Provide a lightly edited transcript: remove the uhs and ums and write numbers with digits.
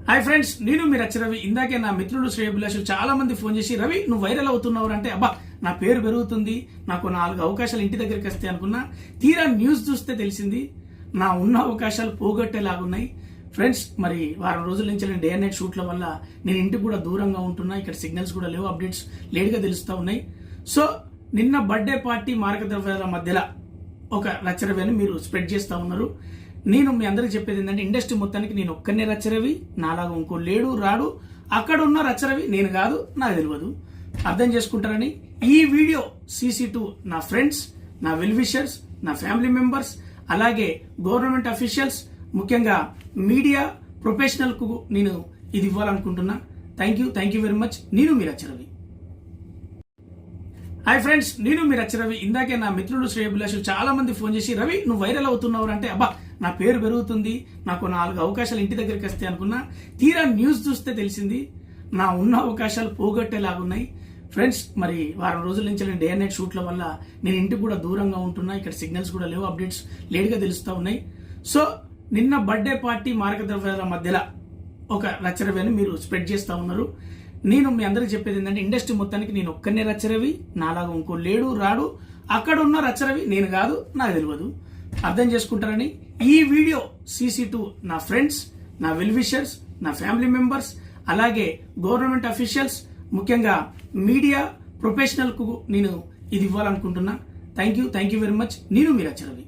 Hi friends, నేను మీ రవి. ఇందాకే నా మిత్రుడు శ్రేయభిలాషులు చాలా మంది ఫోన్ చేసి, రవి నువ్వు వైరల్ అవుతున్నావు అంటే, అబ్బా నా పేరు పెరుగుతుంది, నాకు 4 అవకాశాలు ఇంటి దగ్గరికి వస్తాయి అనుకున్నా. తీరా న్యూస్ చూస్తే తెలిసింది నా ఉన్న అవకాశాలు పోగొట్టేలాగున్నాయి. ఫ్రెండ్స్, మరి వారం రోజుల నుంచి నేను డే అండ్ నైట్ షూట్ల వల్ల నేను ఇంటికి కూడా దూరంగా ఉంటున్నా. ఇక్కడ సిగ్నల్స్ కూడా లేవు, అప్డేట్స్ లేట్గా తెలుస్తూ ఉన్నాయి. సో నిన్న బర్త్డే పార్టీ మార్గద్రవ్యాల మధ్యలో ఒక రచరవి మీరు స్ప్రెడ్ చేస్తూ ఉన్నారు. నేను మీ అందరికి చెప్పేది ఏంటంటే, ఇండస్ట్రీ మొత్తానికి నేను ఒక్కనే రచరవి, నాలాగా ఇంకో లేడు రాడు. అక్కడ ఉన్న రచరవి నేను కాదు, నాకు తెలియదు, అర్థం చేసుకుంటారని ఈ వీడియో CC2 నా ఫ్రెండ్స్, నా వెల్ విషర్స్, నా ఫ్యామిలీ మెంబర్స్, అలాగే గవర్నమెంట్ అఫీషియల్స్, ముఖ్యంగా మీడియా ప్రొఫెషనల్ కు నేను ఇది ఇవ్వాలనుకుంటున్నా. Thank you very much. నేను మీ రచరవి. హాయ్ ఫ్రెండ్స్, నేను మీ రవి. ఇందాకే నా మిత్రుడు శ్రేయభిలాషులు చాలా మంది ఫోన్ చేసి, రవి నువ్వు వైరల్ అవుతున్నావు అంటే, అబ్బా నా పేరు పెరుగుతుంది, నాకు 4 అవకాశాలు ఇంటి దగ్గరికి వస్తాయి అనుకున్నా. తీరా న్యూస్ చూస్తే తెలిసింది నా ఉన్న అవకాశాలు పోగొట్టేలాగున్నాయి. ఫ్రెండ్స్, మరి వారం రోజుల నుంచి నేను డే అండ్ నైట్ షూట్ల వల్ల నేను ఇంటికి కూడా దూరంగా ఉంటున్నా. ఇక్కడ సిగ్నల్స్ కూడా లేవు, అప్డేట్స్ లేట్గా తెలుస్తూ ఉన్నాయి. సో నిన్న బర్త్డే పార్టీ మార్గద్రవ్యాల మధ్యలో ఒక రచరవి మీరు స్ప్రెడ్ చేస్తూ ఉన్నారు. నేను మీ అందరికి చెప్పేది ఏంటంటే, ఇండస్ట్రీ మొత్తానికి నేను ఒక్కనే రచరవి, నాలాగా ఇంకో లేడు రాడు. అక్కడ ఉన్న రచరవి నేను కాదు, నాకు తెలియదు, అర్థం చేసుకుంటారని ఈ వీడియో CC2 నా ఫ్రెండ్స్, నా వెల్ విషర్స్, నా ఫ్యామిలీ మెంబర్స్, అలాగే గవర్నమెంట్ అఫీషియల్స్, ముఖ్యంగా మీడియా ప్రొఫెషనల్ కు నేను ఇది ఇవ్వాలనుకుంటున్నా. Thank you very much. నేను మీ రచరవి.